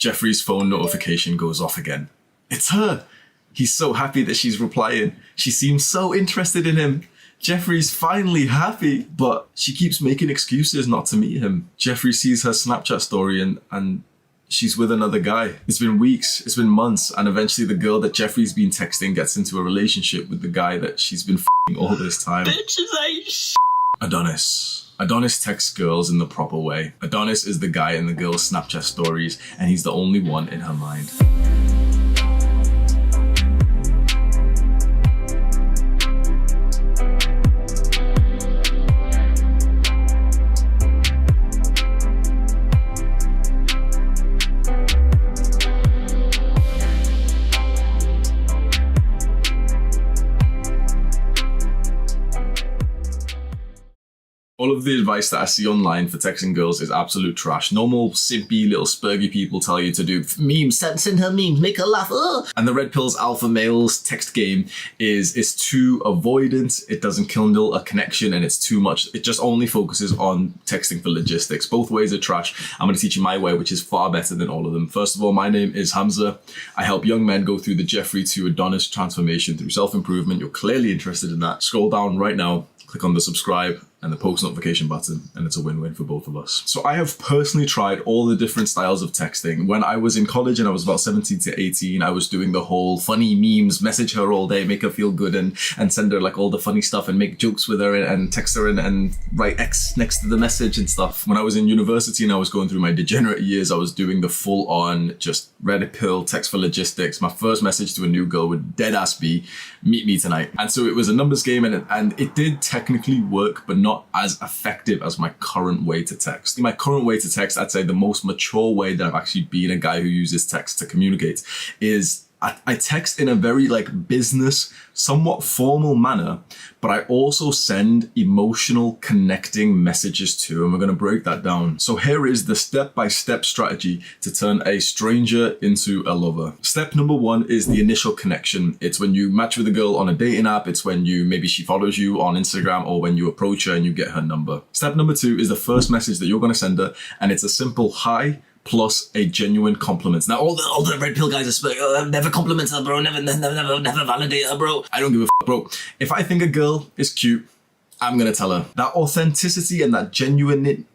Jeffrey's phone notification goes off again. It's her. He's so happy that she's replying. She seems so interested in him. Jeffrey's finally happy, but she keeps making excuses not to meet him. Jeffrey sees her Snapchat story and she's with another guy. It's been weeks, it's been months, and eventually the girl that Jeffrey's been texting gets into a relationship with the guy that she's been f***ing all this time. Bitches ain't sh**. Adonis. Adonis texts girls in the proper way. Adonis is the guy in the girl's Snapchat stories, and he's the only one in her mind. All of the advice that I see online for texting girls is absolute trash. Normal, simpy, little spurgy people tell you to do memes, send her memes, make her laugh. And the red pill's alpha male's text game is too avoidant, it doesn't kindle a connection, and it's too much. It just only focuses on texting for logistics. Both ways are trash. I'm going to teach you my way, which is far better than all of them. First of all, my name is Hamza. I help young men go through the Jeffrey to Adonis transformation through self-improvement. You're clearly interested in that. Scroll down right now, click on the subscribe and the post notification button, and it's a win-win for both of us. So I have personally tried all the different styles of texting. When I was in college and I was about 17 to 18, I was doing the whole funny memes, message her all day, make her feel good, and send her like all the funny stuff and make jokes with her and text her and write X next to the message and stuff. When I was in university and I was going through my degenerate years, I was doing the full-on just red pill text for logistics. My first message to a new girl would dead ass be, meet me tonight. And so it was a numbers game, and it did technically work, but not as effective as my current way to text. My current way to text, I'd say the most mature way that I've actually been a guy who uses text to communicate, is I text in a very like business, somewhat formal manner, but I also send emotional connecting messages too, and we're going to break that down. So here is the step-by-step strategy to turn a stranger into a lover. Step number one is the initial connection. It's when you match with a girl on a dating app. It's when maybe she follows you on Instagram, or when you approach her and you get her number. Step number two is the first message that you're going to send her, and it's a simple hi plus a genuine compliment. Now, all the red pill guys are never compliment her, bro. Never validate her, bro. I don't give a f, bro. If I think a girl is cute, I'm gonna tell her. That authenticity and that genuinity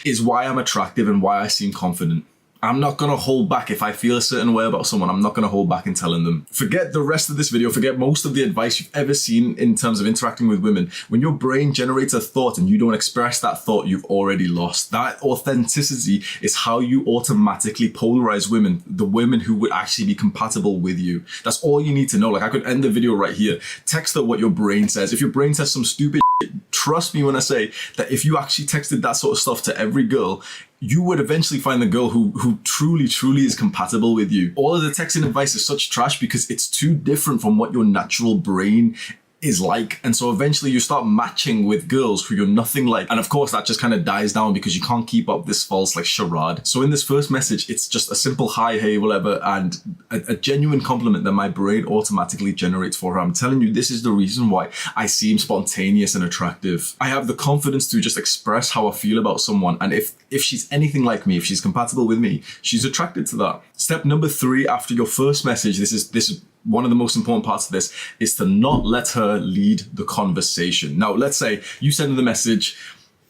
is why I'm attractive and why I seem confident. I'm not going to hold back. If I feel a certain way about someone, I'm not going to hold back in telling them. Forget the rest of this video. Forget most of the advice you've ever seen in terms of interacting with women. When your brain generates a thought and you don't express that thought, you've already lost. That authenticity is how you automatically polarize women, the women who would actually be compatible with you. That's all you need to know. Like, I could end the video right here. Text her what your brain says. If your brain says some stupid shit, trust me when I say that if you actually texted that sort of stuff to every girl, you would eventually find the girl who truly is compatible with you. All of the texting advice is such trash because it's too different from what your natural brain is like. And so eventually you start matching with girls who you're nothing like. And of course that just kind of dies down because you can't keep up this false like charade. So in this first message, it's just a simple hi, hey, whatever, and a genuine compliment that my brain automatically generates for her. I'm telling you, this is the reason why I seem spontaneous and attractive. I have the confidence to just express how I feel about someone. And if she's anything like me, if she's compatible with me, she's attracted to that. Step number three, after your first message, this is one of the most important parts of this, is to not let her lead the conversation. Now, let's say you send her the message,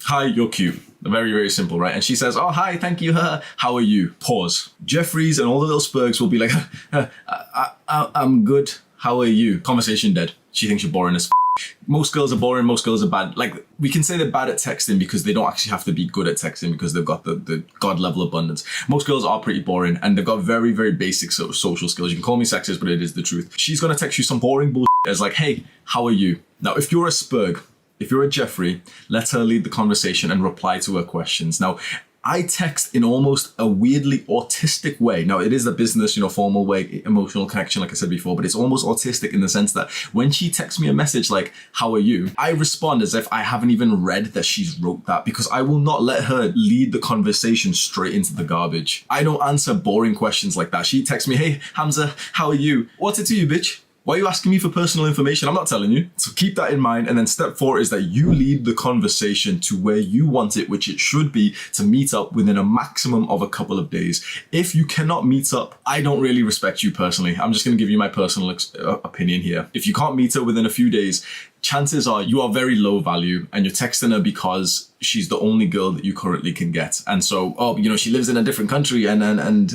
hi, you're cute. Very simple, right? And she says, oh, hi, thank you, how are you? Pause. Jeffries and all the little spurgs will be like, I'm good, how are you? Conversation dead. She thinks you're boring as f. Most girls are boring, most girls are bad. Like, we can say they're bad at texting because they don't actually have to be good at texting because they've got the God level abundance. Most girls are pretty boring and they've got very basic sort of social skills. You can call me sexist, but it is the truth. She's gonna text you some boring bullshit as like, hey, how are you? Now, if you're a spurg, if you're a Jeffrey, let her lead the conversation and reply to her questions. Now, I text in almost a weirdly autistic way. Now, it is a business, formal way, emotional connection, like I said before, but it's almost autistic in the sense that when she texts me a message like, how are you? I respond as if I haven't even read that she's wrote that, because I will not let her lead the conversation straight into the garbage. I don't answer boring questions like that. She texts me, hey, Hamza, how are you? What's it to you, bitch? Why are you asking me for personal information? I'm not telling you. So keep that in mind. And then step 4 is that you lead the conversation to where you want it, which it should be to meet up within a maximum of a couple of days. If you cannot meet up, I don't really respect you personally. I'm just going to give you my personal opinion here. If you can't meet her within a few days, chances are you are very low value and you're texting her because she's the only girl that you currently can get. And so, oh, you know, she lives in a different country and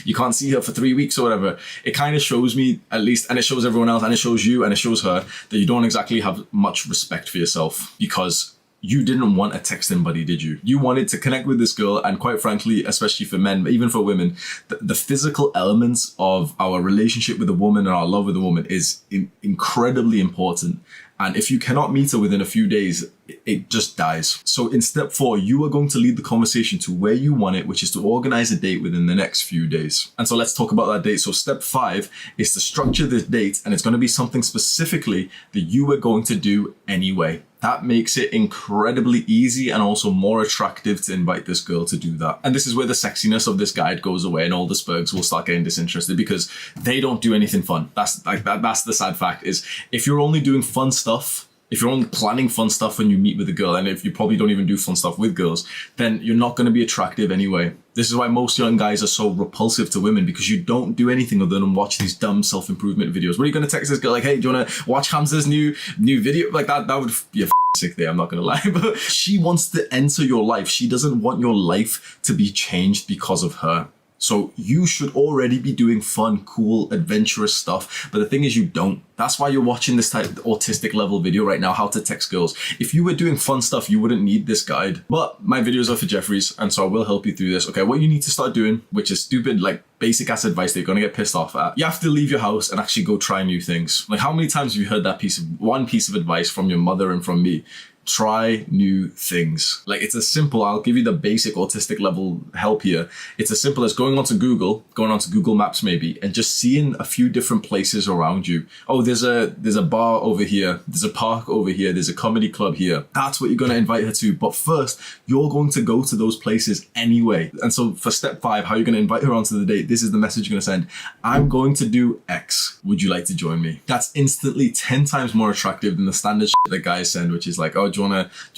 you can't see her for 3 weeks or whatever. It kind of shows me, at least, and it shows everyone else, and it shows you and it shows her, that you don't exactly have much respect for yourself, because you didn't want a texting buddy, did you? You wanted to connect with this girl, and quite frankly, especially for men, but even for women, the physical elements of our relationship with a woman and our love with a woman is incredibly important. And if you cannot meet her within a few days, it just dies. So in step 4, you are going to lead the conversation to where you want it, which is to organize a date within the next few days. And so let's talk about that date. So step 5 is to structure the date, and it's going to be something specifically that you are going to do anyway. That makes it incredibly easy and also more attractive to invite this girl to do that. And this is where the sexiness of this guide goes away, and all the spurgs will start getting disinterested because they don't do anything fun. That's the sad fact, is if you're only doing fun stuff, if you're only planning fun stuff when you meet with a girl, and if you probably don't even do fun stuff with girls, then you're not going to be attractive anyway. This is why most young guys are so repulsive to women, because you don't do anything other than watch these dumb self-improvement videos. What are you going to text this girl like, hey, do you want to watch Hamza's new video? Like that would be a sick day, I'm not going to lie. But she wants to enter your life. She doesn't want your life to be changed because of her. So you should already be doing fun, cool, adventurous stuff. But the thing is, you don't. That's why you're watching this type of autistic level video right now, how to text girls. If you were doing fun stuff, you wouldn't need this guide. But my videos are for Jeffries, and so I will help you through this. Okay, what you need to start doing, which is stupid, like basic ass advice that you're going to get pissed off at. You have to leave your house and actually go try new things. Like, how many times have you heard that one piece of advice from your mother and from me? Try new things. Like, it's as simple, I'll give you the basic autistic level help here. It's as simple as going onto Google Maps maybe, and just seeing a few different places around you. Oh, there's a bar over here, there's a park over here, there's a comedy club here. That's what you're going to invite her to. But first, you're going to go to those places anyway. And so for step 5, how you're going to invite her onto the date, this is the message you're going to send. I'm going to do X. Would you like to join me? That's instantly 10 times more attractive than the standard shit that guys send, which is like, oh, do you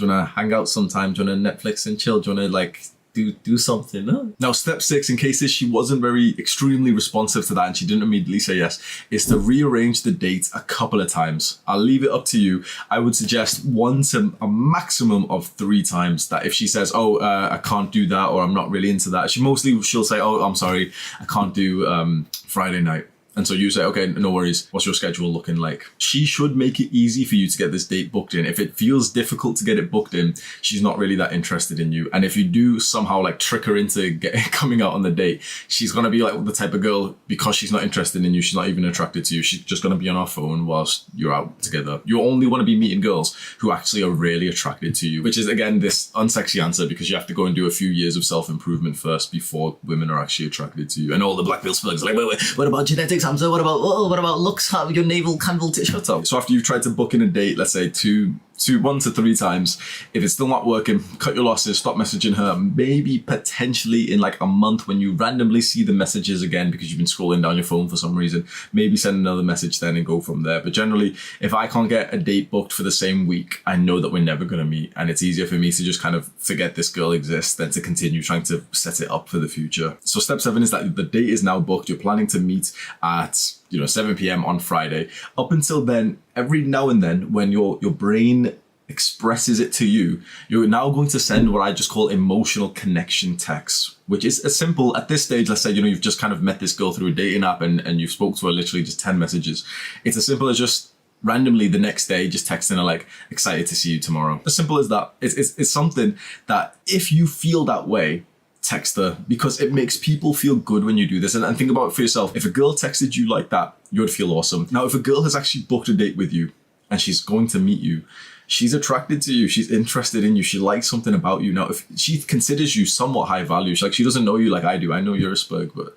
wanna hang out sometime? Do you wanna Netflix and chill? Do you wanna like do something? No. Now, step 6, in case she wasn't very extremely responsive to that and she didn't immediately say yes, is to rearrange the date a couple of times. I'll leave it up to you. I would suggest 1 to a maximum of 3 times. That if she says, oh, I can't do that, or I'm not really into that, she'll say, oh, I'm sorry, I can't do Friday night. And so you say, okay, no worries. What's your schedule looking like? She should make it easy for you to get this date booked in. If it feels difficult to get it booked in, she's not really that interested in you. And if you do somehow like trick her into coming out on the date, she's going to be like the type of girl, because she's not interested in you, she's not even attracted to you, she's just going to be on her phone whilst you're out together. You only want to be meeting girls who actually are really attracted to you, which is, again, this unsexy answer, because you have to go and do a few years of self-improvement first before women are actually attracted to you. And all the black pill slugs are like, wait, what about genetics, Hamza? What about looks? How your navel candle shut up. So after you've tried to book in a date, let's say 1 to 3 times, if it's still not working, cut your losses, stop messaging her. Maybe potentially in like a month, when you randomly see the messages again because you've been scrolling down your phone for some reason, maybe send another message then and go from there. But generally, if I can't get a date booked for the same week, I know that we're never going to meet, and it's easier for me to just kind of forget this girl exists than to continue trying to set it up for the future. So step 7 is that the date is now booked. You're planning to meet at 7 p.m. on Friday. Up until then, every now and then, when your brain expresses it to you, you're now going to send what I just call emotional connection texts, which is as simple at this stage. Let's say, you've just kind of met this girl through a dating app and you've spoke to her literally just 10 messages. It's as simple as just randomly the next day, just texting her like, excited to see you tomorrow. As simple as that. It's something that if you feel that way, text her, because it makes people feel good when you do this. And think about it for yourself. If a girl texted you like that, you would feel awesome. Now, if a girl has actually booked a date with you and she's going to meet you, she's attracted to you, she's interested in you, she likes something about you. Now, if she considers you somewhat high value, she doesn't know you like I do. I know you're a spurg, but...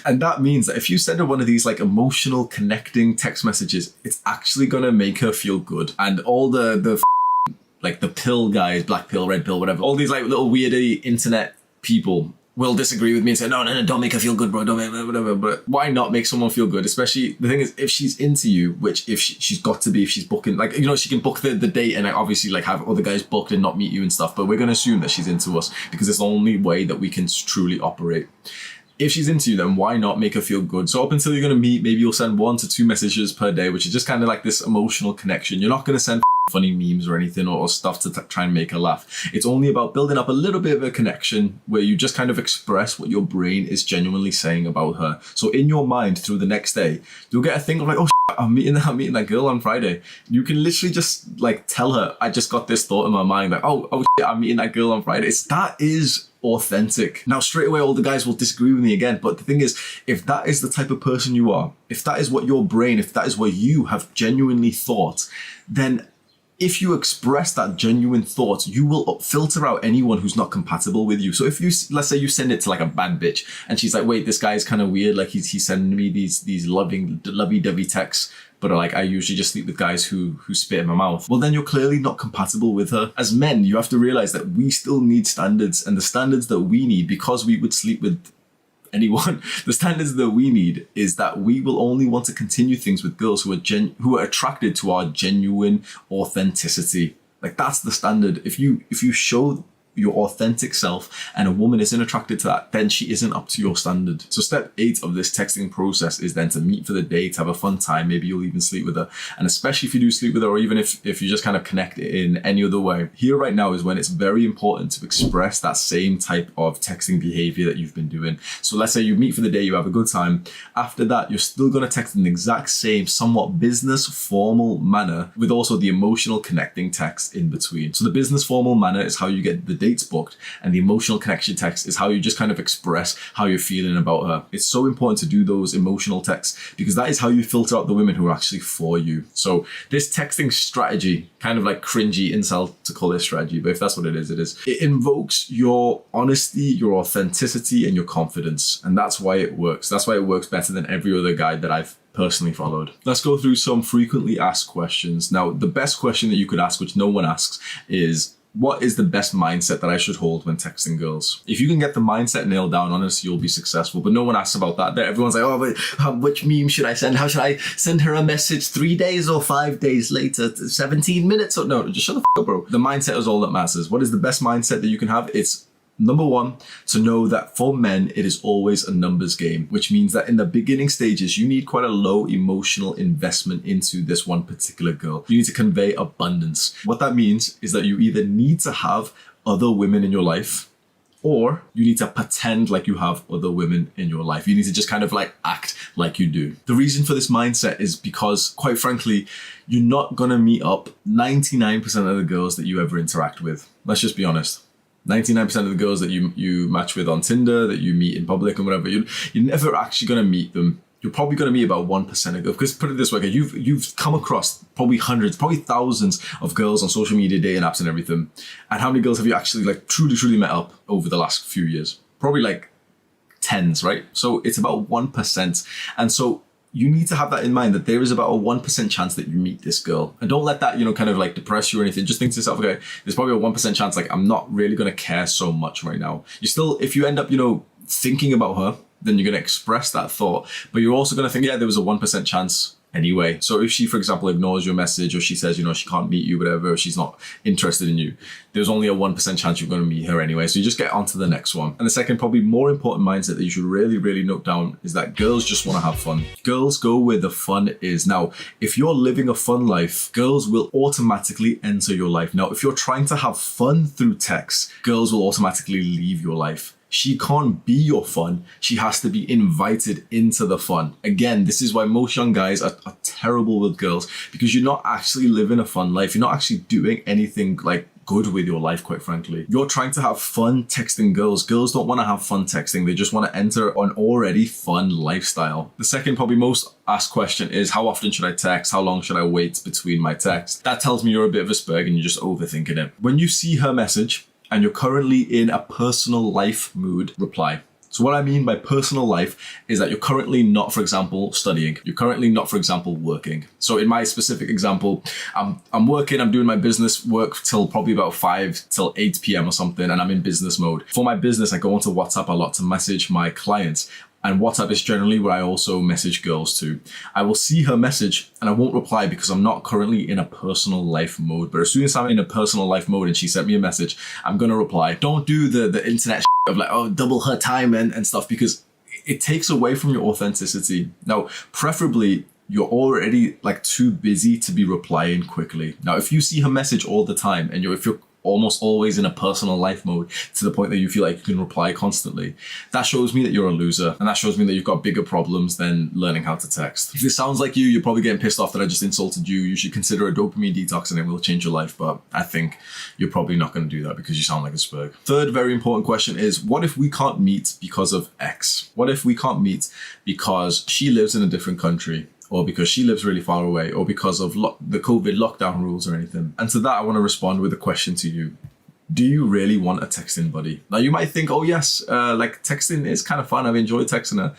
And that means that if you send her one of these like emotional connecting text messages, it's actually going to make her feel good. And all the like the pill guys, black pill, red pill, whatever, all these like little weirdy internet people will disagree with me and say, no, don't make her feel good, bro, don't make whatever. But why not make someone feel good? Especially, the thing is, if she's into you, which if she's got to be, if she's booking, like, you know, she can book the date and like, obviously like have other guys booked and not meet you and stuff, but we're going to assume that she's into us because it's the only way that we can truly operate. If she's into you, then why not make her feel good? So up until you're going to meet, maybe you'll send 1 to 2 messages per day, which is just kind of like this emotional connection. You're not going to send funny memes or anything or stuff to try and make her laugh. It's only about building up a little bit of a connection where you just kind of express what your brain is genuinely saying about her. So in your mind through the next day, you'll get a thing of like, oh, I'm meeting that girl on Friday. You can literally just like tell her, I just got this thought in my mind, like, oh shit, I'm meeting that girl on Friday. That is authentic. Now, straight away, all the guys will disagree with me again. But the thing is, if that is the type of person you are, if that is what your brain, if that is what you have genuinely thought, then if you express that genuine thought, you will filter out anyone who's not compatible with you. So if you, let's say you send it to like a bad bitch and she's like, wait, this guy's kind of weird. Like he's sending me these lovey-dovey texts, but like I usually just sleep with guys who spit in my mouth. Well, then you're clearly not compatible with her. As men, you have to realize that we still need standards, and the standards that we need, because we would sleep with anyone, the standards that we need is that we will only want to continue things with girls who are attracted to our genuine authenticity. Like that's the standard. If you show your authentic self and a woman isn't attracted to that, then she isn't up to your standard. So step 8 of this texting process is then to meet for the day, to have a fun time. Maybe you'll even sleep with her. And especially if you do sleep with her, or even if you just kind of connect in any other way, here right now is when it's very important to express that same type of texting behavior that you've been doing. So let's say you meet for the day, you have a good time. After that, you're still going to text in the exact same, somewhat business formal manner, with also the emotional connecting text in between. So the business formal manner is how you get the dates booked, and the emotional connection text is how you just kind of express how you're feeling about her. It's so important to do those emotional texts because that is how you filter out the women who are actually for you. So this texting strategy, kind of like cringy incel to call it strategy, but if that's what it is, it is. It invokes your honesty, your authenticity, and your confidence, and that's why it works. That's why it works better than every other guide that I've personally followed. Let's go through some frequently asked questions. Now, the best question that you could ask, which no one asks, is what is the best mindset that I should hold when texting girls? If you can get the mindset nailed down, honestly, you'll be successful. But no one asks about that. Everyone's like, oh, but which meme should I send? How should I send her a message 3 days or 5 days later? 17 minutes? Or no, just shut the f up, bro. The mindset is all that matters. What is the best mindset that you can have? It's number 1, to know that for men, it is always a numbers game, which means that in the beginning stages, you need quite a low emotional investment into this one particular girl. You need to convey abundance. What that means is that you either need to have other women in your life, or you need to pretend like you have other women in your life. You need to just kind of like act like you do. The reason for this mindset is because, quite frankly, you're not gonna meet up 99% of the girls that you ever interact with. Let's just be honest. 99% of the girls that you match with on Tinder, that you meet in public and whatever, you're never actually going to meet them. You're probably going to meet about 1% of girls. Because put it this way, okay, you've come across probably hundreds, probably thousands of girls on social media, dating apps and everything. And how many girls have you actually like truly met up over the last few years? Probably like tens, right? So it's about 1%. And so you need to have that in mind, that there is about a 1% chance that you meet this girl. And don't let that, kind of like depress you or anything. Just think to yourself, okay, there's probably a 1% chance, like I'm not really going to care so much right now. You still, if you end up, thinking about her, then you're going to express that thought. But you're also going to think, yeah, there was a 1% chance anyway. So if she, for example, ignores your message, or she says, she can't meet you, whatever, or she's not interested in you, there's only a 1% chance you're going to meet her anyway. So you just get on to the next one. And the second, probably more important mindset that you should really, really note down is that girls just want to have fun. Girls go where the fun is. Now, if you're living a fun life, girls will automatically enter your life. Now, if you're trying to have fun through text, girls will automatically leave your life. She can't be your fun. She has to be invited into the fun. Again, this is why most young guys are terrible with girls, because you're not actually living a fun life. You're not actually doing anything like good with your life, quite frankly. You're trying to have fun texting girls. Girls don't want to have fun texting. They just want to enter an already fun lifestyle. The second, probably most asked question is, how often should I text? How long should I wait between my texts? That tells me you're a bit of a spurg and you're just overthinking it. When you see her message, and you're currently in a personal life mood, reply. So what I mean by personal life is that you're currently not, for example, studying. You're currently not, for example, working. So in my specific example, I'm working, I'm doing my business work till probably about 5 till 8 p.m. or something, and I'm in business mode. For my business, I go onto WhatsApp a lot to message my clients. And WhatsApp is generally where I also message girls too. I will see her message and I won't reply because I'm not currently in a personal life mode. But as soon as I'm in a personal life mode and she sent me a message, I'm going to reply. Don't do the internet of like, oh, double her time and stuff, because it takes away from your authenticity. Now, preferably, you're already like too busy to be replying quickly. Now, if you see her message all the time and if you're almost always in a personal life mode to the point that you feel like you can reply constantly, that shows me that you're a loser, and that shows me that you've got bigger problems than learning how to text. If this sounds like you're probably getting pissed off that I just insulted you. You should consider a dopamine detox and it will change your life, but I think you're probably not going to do that because you sound like a spurg. Third very important question is, what if we can't meet because of X? What if we can't meet because she lives in a different country, or because she lives really far away, or because of the COVID lockdown rules or anything? And to that, I want to respond with a question to you. Do you really want a texting buddy? Now, you might think, oh yes, like texting is kind of fun. I've enjoyed texting her.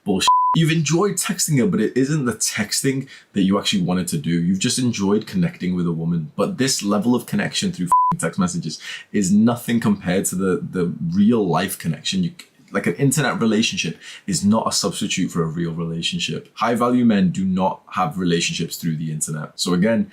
Bullshit. You've enjoyed texting her, but it isn't the texting that you actually wanted to do. You've just enjoyed connecting with a woman. But this level of connection through text messages is nothing compared to the real life connection. Like an internet relationship is not a substitute for a real relationship. High value men do not have relationships through the internet. So again,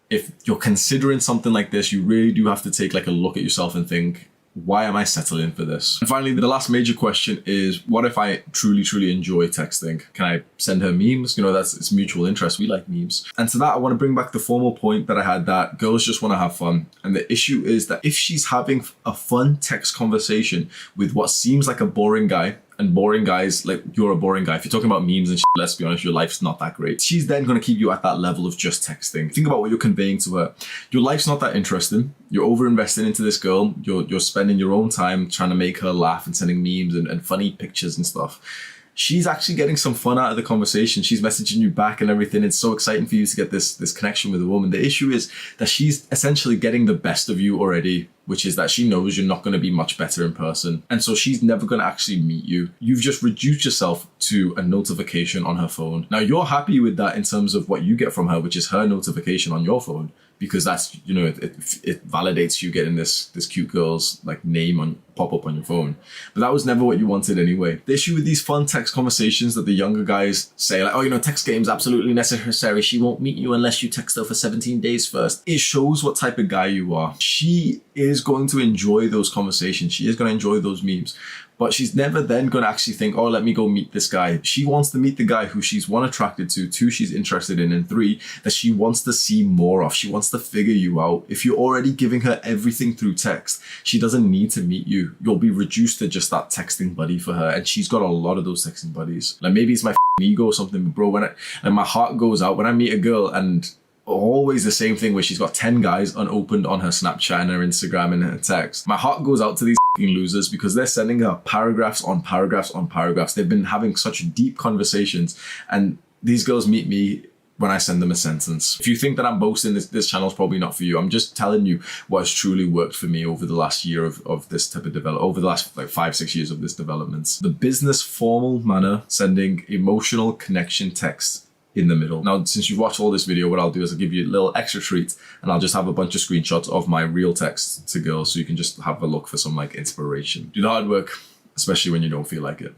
if you're considering something like this, you really do have to take like a look at yourself and think, why am I settling for this? And finally, the last major question is, what if I truly, truly enjoy texting? Can I send her memes? It's mutual interest. We like memes. And to that, I want to bring back the formal point that I had, that girls just want to have fun. And the issue is that if she's having a fun text conversation with what seems like a boring guy, and boring guys, like, you're a boring guy. If you're talking about memes and shit, let's be honest, your life's not that great. She's then going to keep you at that level of just texting. Think about what you're conveying to her. Your life's not that interesting. You're over-investing into this girl. You're spending your own time trying to make her laugh and sending memes and funny pictures and stuff. She's actually getting some fun out of the conversation. She's messaging you back and everything. It's so exciting for you to get this connection with a woman. The issue is that she's essentially getting the best of you already, which is that she knows you're not going to be much better in person. And so she's never going to actually meet you. You've just reduced yourself to a notification on her phone. Now, you're happy with that in terms of what you get from her, which is her notification on your phone, because that's, it validates you getting this cute girl's like name pop up on your phone. But that was never what you wanted anyway. The issue with these fun text conversations that the younger guys say, like, oh, text game's absolutely necessary. She won't meet you unless you text her for 17 days first. It shows what type of guy you are. She is going to enjoy those conversations. She is going to enjoy those memes. But she's never then going to actually think, oh, let me go meet this guy. She wants to meet the guy who she's, 1, attracted to, 2, she's interested in, and 3, that she wants to see more of. She wants to figure you out. If you're already giving her everything through text, she doesn't need to meet you. You'll be reduced to just that texting buddy for her. And she's got a lot of those texting buddies. Like, maybe it's my ego or something, but bro, and my heart goes out when I meet a girl, and always the same thing where she's got 10 guys unopened on her Snapchat and her Instagram and her text. My heart goes out to these losers because they're sending her paragraphs on paragraphs on paragraphs. They've been having such deep conversations, and these girls meet me when I send them a sentence. If you think that I'm boasting, this channel's probably not for you. I'm just telling you what has truly worked for me over the last year of this type of development, over the last like 5-6 years of this development. The business formal manner, sending emotional connection text in the middle. Now, since you've watched all this video, what I'll do is I'll give you a little extra treat, and I'll just have a bunch of screenshots of my real text to girls so you can just have a look for some like inspiration. Do the hard work, especially when you don't feel like it.